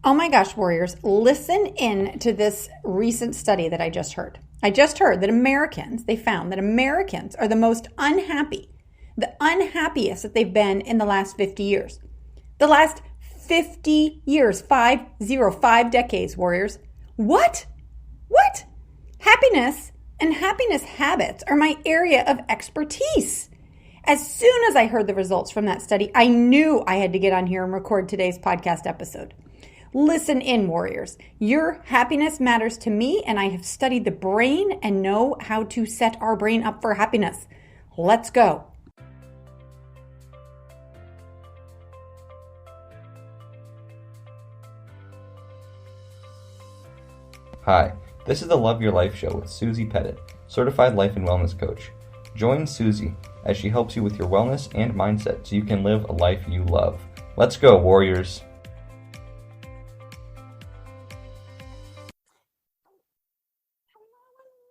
Oh my gosh, warriors, listen in to this recent study that I just heard. I just heard that they found that Americans are the most unhappy, the unhappiest that they've been in the last 50 years. The last 50 years, 5 decades, warriors. What? Happiness and happiness habits are my area of expertise. As soon as I heard the results from that study, I knew I had to get on here and record today's podcast episode. Listen in, warriors. Your happiness matters to me, and I have studied the brain and know how to set our brain up for happiness. Let's go. Hi, this is the Love Your Life Show with Susie Pettit, Certified Life and Wellness Coach. Join Susie as she helps you with your wellness and mindset so you can live a life you love. Let's go, warriors.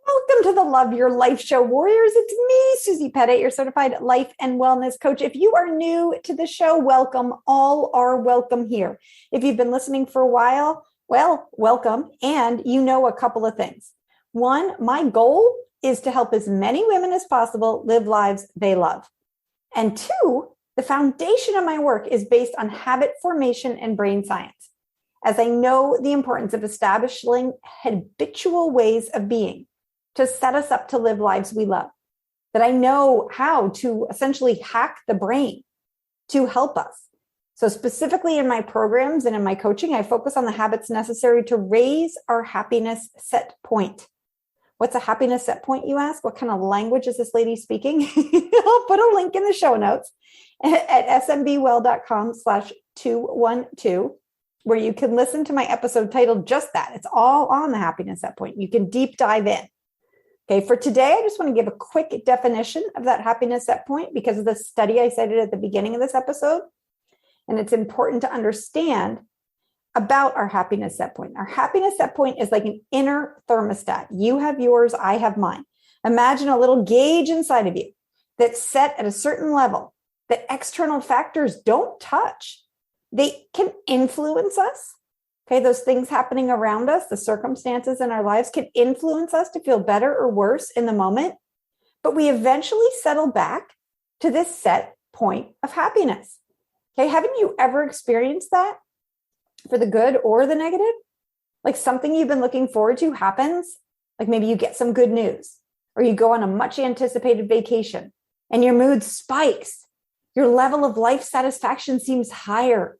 Welcome to the Love Your Life Show, warriors. It's me, Susie Pettit, your certified life and wellness coach. If you are new to the show, welcome. All are welcome here. If you've been listening for a while, well, welcome. And you know a couple of things. One, my goal is to help as many women as possible live lives they love. And two, the foundation of my work is based on habit formation and brain science, as I know the importance of establishing habitual ways of being to set us up to live lives we love, that I know how to essentially hack the brain to help us. So specifically in my programs and in my coaching, I focus on the habits necessary to raise our happiness set point. What's a happiness set point, you ask? What kind of language is this lady speaking? I'll put a link in the show notes at smbwell.com/212, where you can listen to my episode titled just that. It's all on the happiness set point. You can deep dive in. Okay, for today, I just want to give a quick definition of that happiness set point because of the study I cited at the beginning of this episode. And it's important to understand about our happiness set point. Our happiness set point is like an inner thermostat. You have yours, I have mine. Imagine a little gauge inside of you that's set at a certain level that external factors don't touch. They can influence us. Okay, those things happening around us, the circumstances in our lives can influence us to feel better or worse in the moment, but we eventually settle back to this set point of happiness. Okay, haven't you ever experienced that for the good or the negative? Like something you've been looking forward to happens, like maybe you get some good news, or you go on a much anticipated vacation and your mood spikes. Your level of life satisfaction seems higher.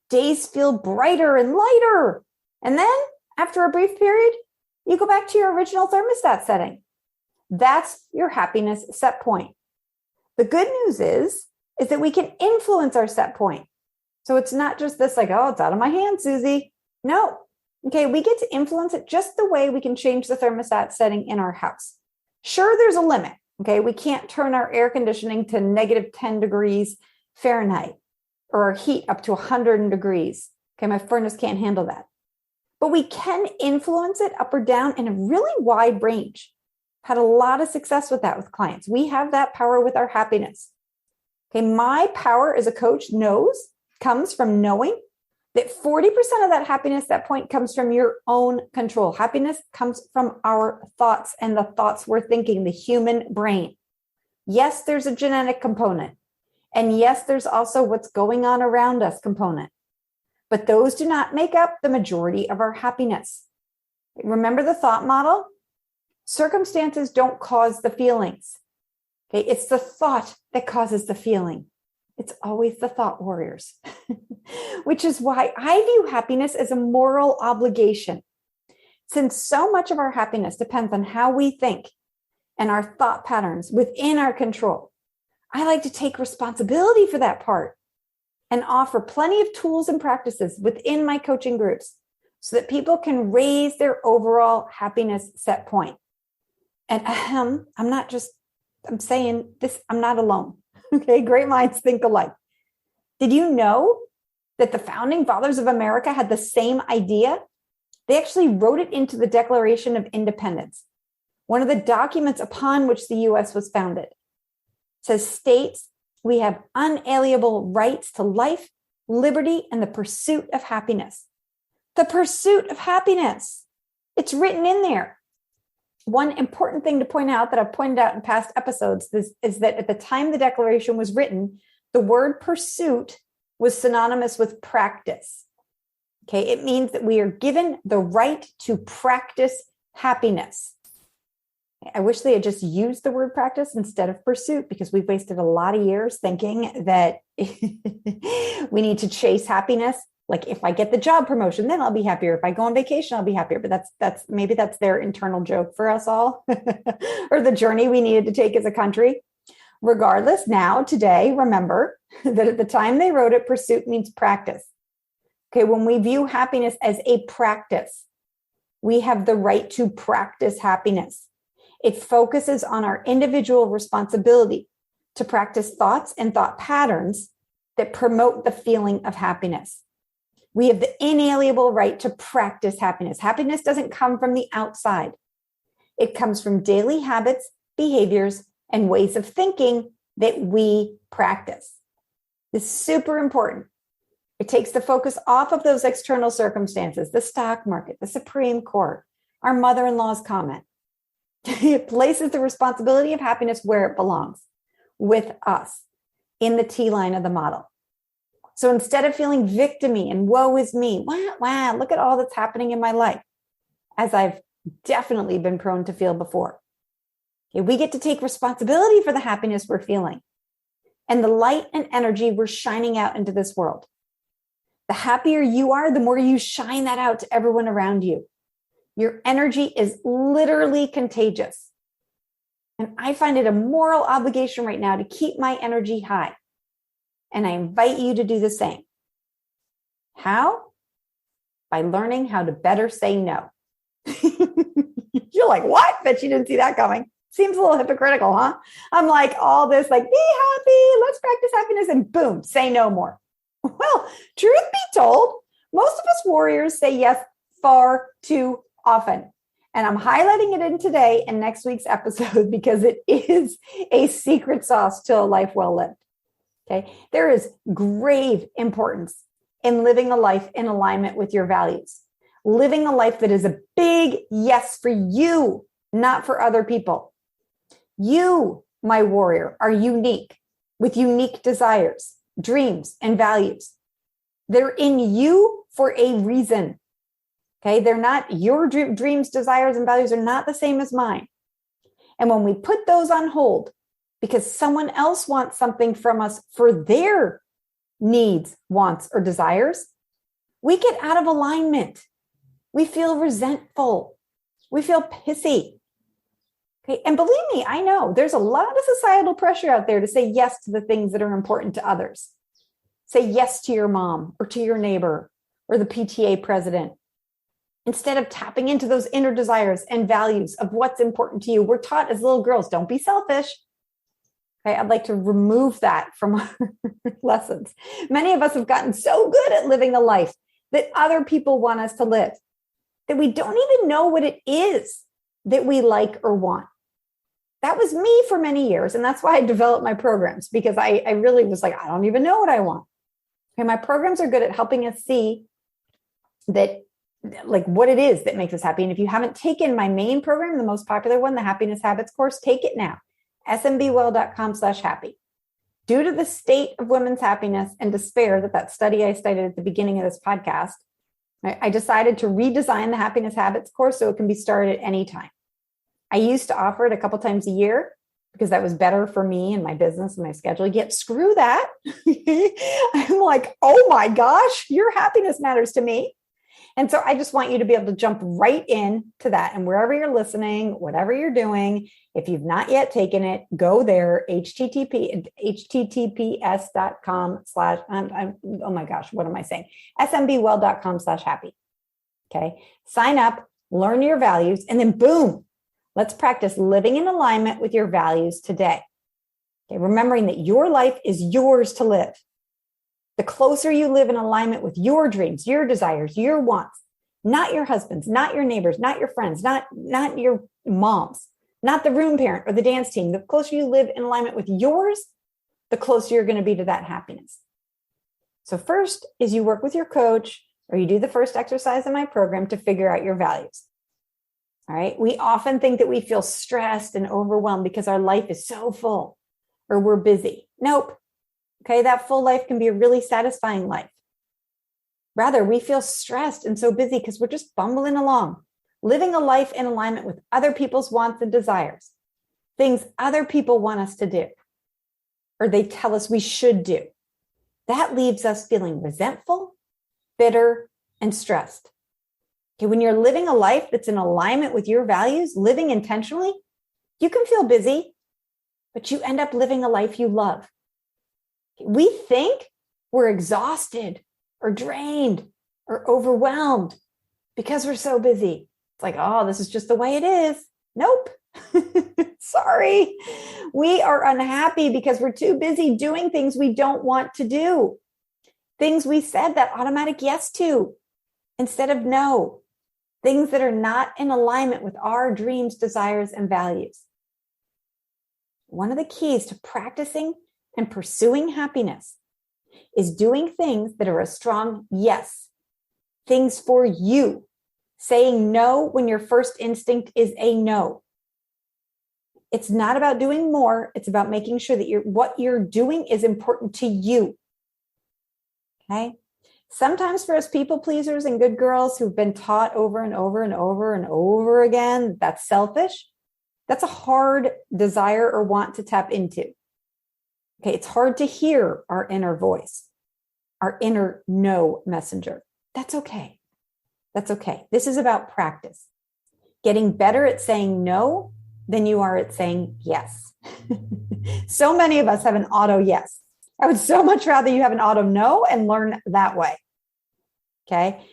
Days feel brighter and lighter. And then after a brief period, you go back to your original thermostat setting. That's your happiness set point. The good news is that we can influence our set point. So it's not just this like, oh, it's out of my hands, Susie. No. Okay, we get to influence it just the way we can change the thermostat setting in our house. Sure, there's a limit. Okay, we can't turn our air conditioning to negative 10 degrees Fahrenheit. Or our heat up to 100 degrees. Okay, my furnace can't handle that. But we can influence it up or down in a really wide range. Had a lot of success with that with clients. We have that power with our happiness. Okay, my power as a coach comes from knowing that 40% of that happiness, that point comes from your own control. Happiness comes from our thoughts and the thoughts we're thinking, the human brain. Yes, there's a genetic component. And yes, there's also what's going on around us component, but those do not make up the majority of our happiness. Remember the thought model? Circumstances don't cause the feelings. Okay, it's the thought that causes the feeling. It's always the thought, warriors, which is why I view happiness as a moral obligation. Since so much of our happiness depends on how we think and our thought patterns within our control, I like to take responsibility for that part and offer plenty of tools and practices within my coaching groups so that people can raise their overall happiness set point. And I'm saying this, I'm not alone. Okay, great minds think alike. Did you know that the founding fathers of America had the same idea? They actually wrote it into the Declaration of Independence, one of the documents upon which the U.S. was founded. States we have unalienable rights to life, liberty, and the pursuit of happiness. The pursuit of happiness. It's written in there. One important thing to point out that I've pointed out in past episodes is that at the time the declaration was written, the word pursuit was synonymous with practice. Okay, it means that we are given the right to practice happiness. I wish they had just used the word practice instead of pursuit, because we've wasted a lot of years thinking that we need to chase happiness. Like, if I get the job promotion, then I'll be happier. If I go on vacation, I'll be happier. But that's maybe that's their internal joke for us all, or the journey we needed to take as a country. Regardless, now, today, remember that at the time they wrote it, pursuit means practice. Okay, when we view happiness as a practice, we have the right to practice happiness. It focuses on our individual responsibility to practice thoughts and thought patterns that promote the feeling of happiness. We have the inalienable right to practice happiness. Happiness doesn't come from the outside. It comes from daily habits, behaviors, and ways of thinking that we practice. This is super important. It takes the focus off of those external circumstances, the stock market, the Supreme Court, our mother-in-law's comment. It places the responsibility of happiness where it belongs, with us, in the T line of the model. So instead of feeling victim-y and woe is me, wow, look at all that's happening in my life, as I've definitely been prone to feel before. Okay, we get to take responsibility for the happiness we're feeling and the light and energy we're shining out into this world. The happier you are, the more you shine that out to everyone around you. Your energy is literally contagious. And I find it a moral obligation right now to keep my energy high. And I invite you to do the same. How? By learning how to better say no. You're like, what? Bet you didn't see that coming. Seems a little hypocritical, huh? I'm like, all this, like, be happy, let's practice happiness, and boom, say no more. Well, truth be told, most of us warriors say yes far too often. And I'm highlighting it in today and next week's episode because it is a secret sauce to a life well lived. Okay. There is grave importance in living a life in alignment with your values, living a life that is a big yes for you, not for other people. You, my warrior, are unique with unique desires, dreams, and values. They're in you for a reason. Okay. They're not your dreams, desires, and values are not the same as mine. And when we put those on hold, because someone else wants something from us for their needs, wants, or desires, we get out of alignment. We feel resentful. We feel pissy. Okay. And believe me, I know there's a lot of societal pressure out there to say yes to the things that are important to others. Say yes to your mom or to your neighbor or the PTA president. Instead of tapping into those inner desires and values of what's important to you, we're taught as little girls, don't be selfish. Okay, I'd like to remove that from our lessons. Many of us have gotten so good at living a life that other people want us to live that we don't even know what it is that we like or want. That was me for many years. And that's why I developed my programs, because I really was like, I don't even know what I want. Okay, my programs are good at helping us see that, like, what it is that makes us happy. And if you haven't taken my main program, the most popular one, the Happiness Habits course, take it now. smbwell.com/happy. Due to the state of women's happiness and despair that study I cited at the beginning of this podcast, I decided to redesign the Happiness Habits course so it can be started at any time. I used to offer it a couple times a year because that was better for me and my business and my schedule. Yet screw that. I'm like, oh my gosh, your happiness matters to me. And so I just want you to be able to jump right into that. And wherever you're listening, whatever you're doing, if you've not yet taken it, go there, https.com/oh my gosh, what am I saying? smbwell.com/happy. Okay. Sign up, learn your values, and then boom, let's practice living in alignment with your values today. Okay. Remembering that your life is yours to live. The closer you live in alignment with your dreams, your desires, your wants, not your husband's, not your neighbors, not your friends, not your mom's, not the room parent or the dance team. The closer you live in alignment with yours, the closer you're going to be to that happiness. So first is you work with your coach or you do the first exercise in my program to figure out your values. All right. We often think that we feel stressed and overwhelmed because our life is so full or we're busy. Nope. Okay. That full life can be a really satisfying life. Rather, we feel stressed and so busy because we're just bumbling along, living a life in alignment with other people's wants and desires, things other people want us to do, or they tell us we should do. That leaves us feeling resentful, bitter, and stressed. Okay, when you're living a life that's in alignment with your values, living intentionally, you can feel busy, but you end up living a life you love. We think we're exhausted or drained or overwhelmed because we're so busy. It's like, oh, this is just the way it is. Nope. Sorry. We are unhappy because we're too busy doing things we don't want to do. Things we said that automatic yes to instead of no. Things that are not in alignment with our dreams, desires, and values. One of the keys to practicing and pursuing happiness is doing things that are a strong yes. Things for you. Saying no when your first instinct is a no. It's not about doing more. It's about making sure that what you're doing is important to you. Okay? Sometimes for us people pleasers and good girls who've been taught over and over and over and over again, that's selfish. That's a hard desire or want to tap into. Okay, it's hard to hear our inner voice, our inner no messenger. That's okay. That's okay. This is about practice. Getting better at saying no than you are at saying yes. So many of us have an auto yes. I would so much rather you have an auto no and learn that way. Okay.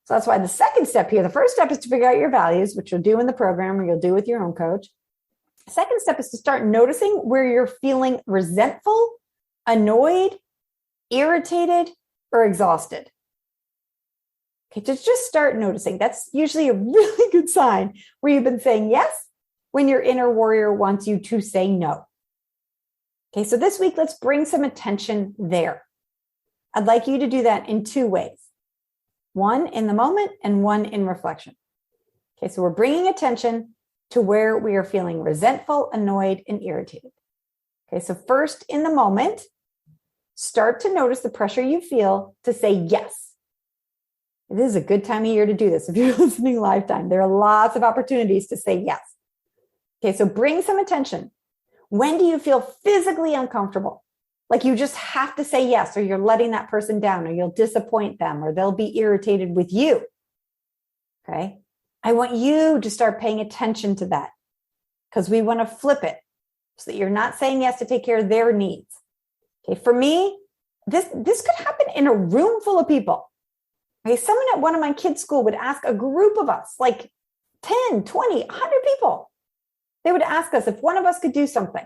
So that's why the second step here, the first step is to figure out your values, which you'll do in the program or you'll do with your own coach. Second step is to start noticing where you're feeling resentful, annoyed, irritated, or exhausted. Okay, just start noticing. That's usually a really good sign where you've been saying yes when your inner warrior wants you to say no. Okay, so this week, let's bring some attention there. I'd like you to do that in two ways. One in the moment and one in reflection. Okay, so we're bringing attention to where we are feeling resentful, annoyed, and irritated. Okay, so first in the moment, start to notice the pressure you feel to say yes. This is a good time of year to do this. If you're listening lifetime, there are lots of opportunities to say yes. Okay, so bring some attention. When do you feel physically uncomfortable? Like you just have to say yes, or you're letting that person down, or you'll disappoint them, or they'll be irritated with you. Okay, I want you to start paying attention to that because we want to flip it so that you're not saying yes to take care of their needs. Okay, for me, this could happen in a room full of people. Okay, someone at one of my kids' school would ask a group of us, like 10, 20, 100 people. They would ask us if one of us could do something.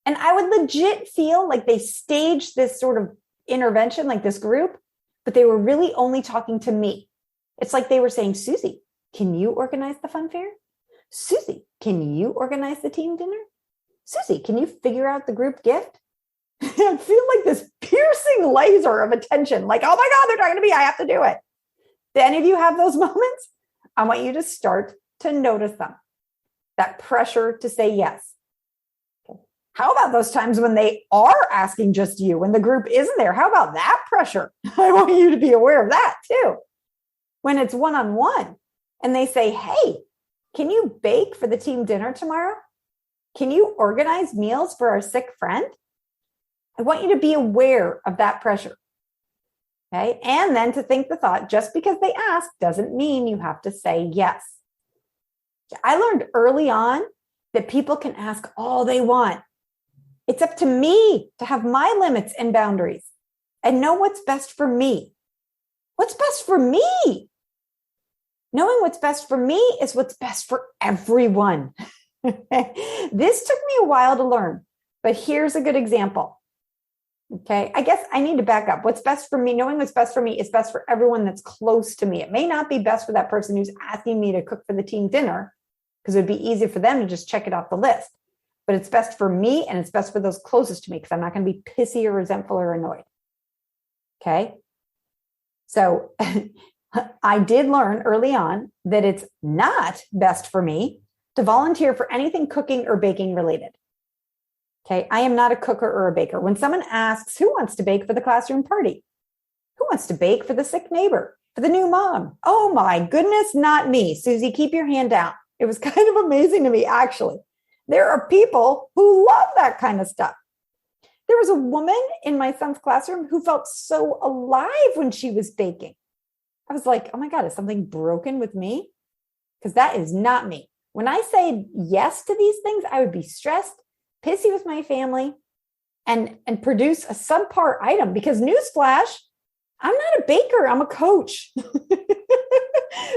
And I would legit feel like they staged this sort of intervention, like this group, but they were really only talking to me. It's like they were saying, Susie, can you organize the fun fair? Susie, can you organize the team dinner? Susie, can you figure out the group gift? I feel like this piercing laser of attention, like, oh my God, they're talking to me. I have to do it. Do any of you have those moments? I want you to start to notice them. That pressure to say yes. Okay. How about those times when they are asking just you, when the group isn't there? How about that pressure? I want you to be aware of that too. When it's one-on-one and they say, hey, can you bake for the team dinner tomorrow? Can you organize meals for our sick friend? I want you to be aware of that pressure. Okay. And then to think the thought, just because they ask doesn't mean you have to say yes. I learned early on that people can ask all they want. It's up to me to have my limits and boundaries and know what's best for me. What's best for me? Knowing what's best for me is what's best for everyone. This took me a while to learn, but here's a good example. Okay, I guess I need to back up. What's best for me, knowing what's best for me is best for everyone that's close to me. It may not be best for that person who's asking me to cook for the team dinner because it would be easy for them to just check it off the list. But it's best for me and it's best for those closest to me because I'm not going to be pissy or resentful or annoyed. Okay, So I did learn early on that it's not best for me to volunteer for anything cooking or baking related. Okay, I am not a cooker or a baker. When someone asks, who wants to bake for the classroom party? Who wants to bake for the sick neighbor? For the new mom? Oh my goodness, not me. Susie, keep your hand down. It was kind of amazing to me, actually. There are people who love that kind of stuff. There was a woman in my son's classroom who felt so alive when she was baking. I was like, oh my God, is something broken with me? Because that is not me. When I say yes to these things, I would be stressed, pissy with my family, and produce a subpar item. Because newsflash, I'm not a baker, I'm a coach.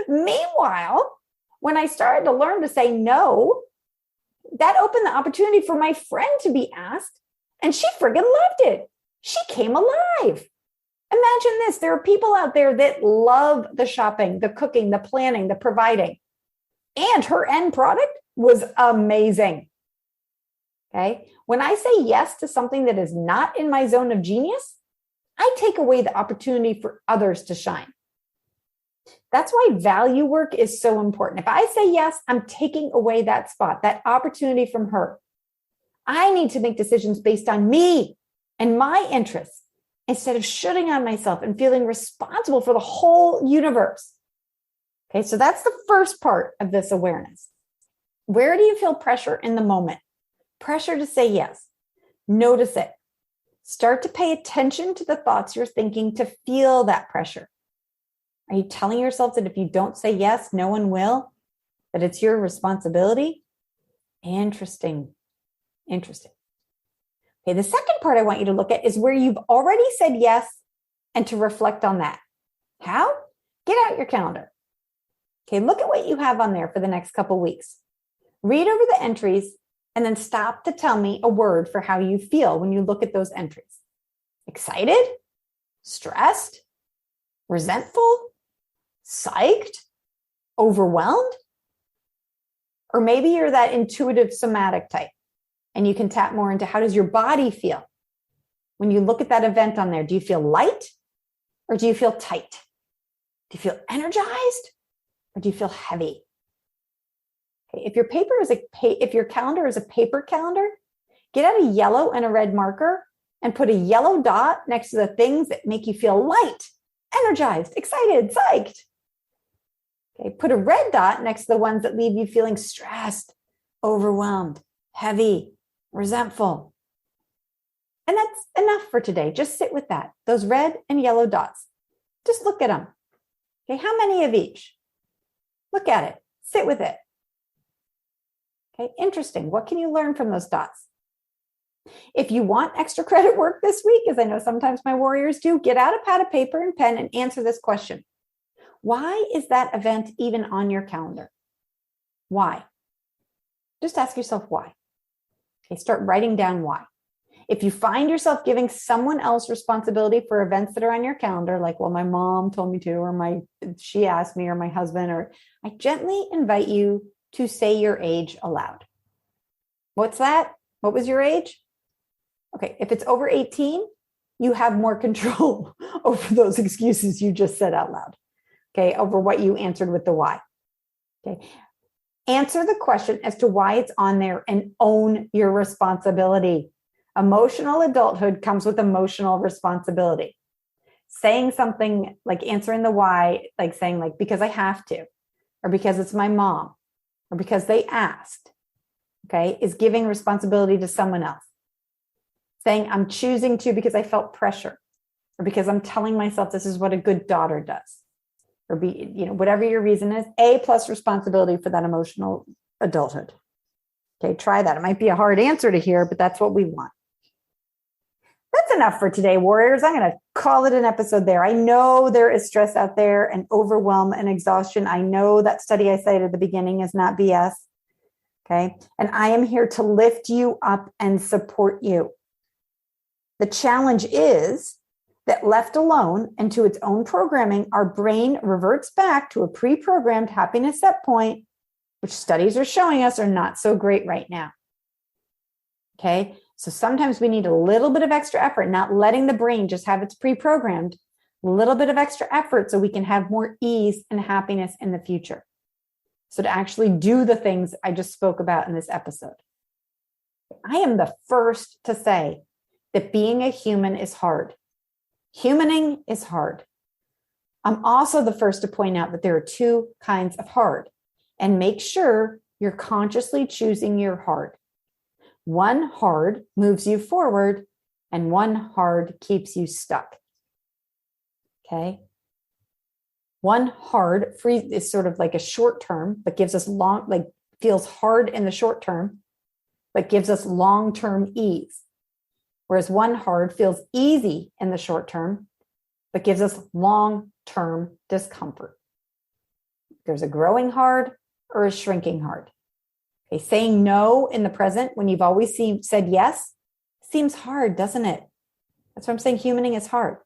Meanwhile, when I started to learn to say no, that opened the opportunity for my friend to be asked, and she friggin' loved it. She came alive. Imagine this. There are people out there that love the shopping, the cooking, the planning, the providing. And her end product was amazing. Okay. When I say yes to something that is not in my zone of genius, I take away the opportunity for others to shine. That's why value work is so important. If I say yes, I'm taking away that spot, that opportunity from her. I need to make decisions based on me and my interests instead of shooting on myself and feeling responsible for the whole universe. Okay, so that's the first part of this awareness. Where do you feel pressure in the moment? Pressure to say yes. Notice it. Start to pay attention to the thoughts you're thinking to feel that pressure. Are you telling yourself that if you don't say yes, no one will? That it's your responsibility? Interesting. Okay, the second part I want you to look at is where you've already said yes and to reflect on that. How? Get out your calendar. Okay, look at what you have on there for the next couple weeks. Read over the entries and then stop to tell me a word for how you feel when you look at those entries. Excited? Stressed? Resentful? Psyched? Overwhelmed? Or maybe you're that intuitive somatic type and you can tap more into how does your body feel when you look at that event on there. Do you feel light or do you feel tight? Do you feel energized or do you feel heavy? Okay, if your calendar is a paper calendar, get out a yellow and a red marker and put a yellow dot next to the things that make you feel light, energized, excited, psyched. Okay, put a red dot next to the ones that leave you feeling stressed, overwhelmed, heavy, resentful. And that's enough for today. Just sit with that. Those red and yellow dots. Just look at them. Okay, how many of each? Look at it. Sit with it. Okay, interesting. What can you learn from those dots? If you want extra credit work this week, as I know sometimes my warriors do, get out a pad of paper and pen and answer this question. Why is that event even on your calendar? Why? Just ask yourself why. Okay, start writing down why. If you find yourself giving someone else responsibility for events that are on your calendar, like, well, my mom told me to, or she asked me, or my husband, or I gently invite you to say your age aloud. What's that? What was your age? Okay, if it's over 18, you have more control over those excuses you just said out loud. Okay, over what you answered with the why. Okay, answer the question as to why it's on there and own your responsibility. Emotional adulthood comes with emotional responsibility. Saying something like answering the why, like saying like, because I have to, or because it's my mom, or because they asked, okay, is giving responsibility to someone else. Saying I'm choosing to because I felt pressure, or because I'm telling myself this is what a good daughter does, or whatever your reason is, A plus responsibility for that emotional adulthood. Okay, try that. It might be a hard answer to hear, but that's what we want. That's enough for today, warriors. I'm going to call it an episode there. I know there is stress out there and overwhelm and exhaustion. I know that study I cited at the beginning is not BS. Okay. And I am here to lift you up and support you. The challenge is that left alone and to its own programming, our brain reverts back to a pre-programmed happiness set point, which studies are showing us are not so great right now. Okay. So sometimes we need a little bit of extra effort, not letting the brain just have its pre-programmed, A little bit of extra effort so we can have more ease and happiness in the future. So to actually do the things I just spoke about in this episode. I am the first to say that being a human is hard. Humaning is hard. I'm also the first to point out that there are two kinds of hard, and make sure you're consciously choosing your hard. One hard moves you forward, and one hard keeps you stuck. Okay? One hard free is sort of like a short term, but gives us feels hard in the short term, but gives us long-term ease. Whereas one hard feels easy in the short term, but gives us long-term discomfort. There's a growing hard or a shrinking hard. Okay, saying no in the present when you've always said yes seems hard, doesn't it? That's what I'm saying. Humaning is hard.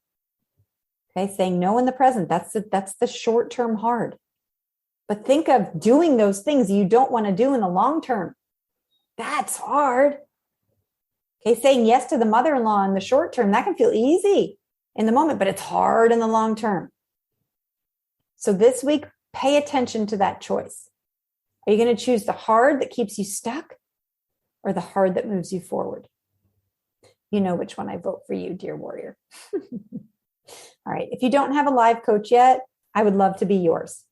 Okay, saying no in the present, that's the short-term hard. But think of doing those things you don't want to do in the long term. That's hard. Okay, saying yes to the mother-in-law in the short term, that can feel easy in the moment, but it's hard in the long term. So this week, pay attention to that choice. Are you going to choose the hard that keeps you stuck or the hard that moves you forward? You know which one I vote for you, dear warrior. All right. If you don't have a live coach yet, I would love to be yours.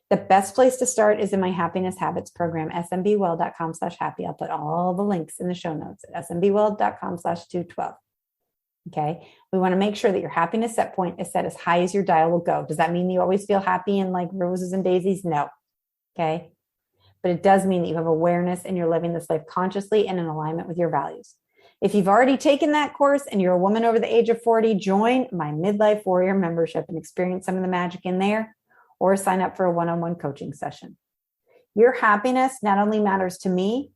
The best place to start is in my happiness habits program, smbwell.com/happy. I'll put all the links in the show notes at smbwell.com/212. Okay. We want to make sure that your happiness set point is set as high as your dial will go. Does that mean you always feel happy and like roses and daisies? No. Okay. But it does mean that you have awareness and you're living this life consciously and in alignment with your values. If you've already taken that course and you're a woman over the age of 40, join my Midlife Warrior membership and experience some of the magic in there, or sign up for a one-on-one coaching session. Your happiness not only matters to me,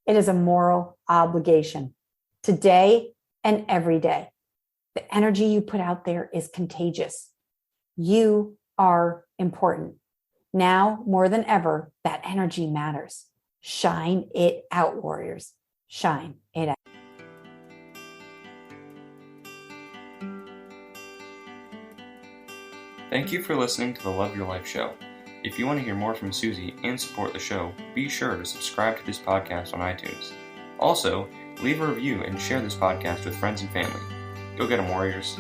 it is a moral obligation today and every day. The energy you put out there is contagious. You are important. Now, more than ever, that energy matters. Shine it out, warriors. Shine it out. Thank you for listening to the Love Your Life show. If you want to hear more from Susie and support the show, be sure to subscribe to this podcast on iTunes. Also, leave a review and share this podcast with friends and family. Go get 'em, warriors.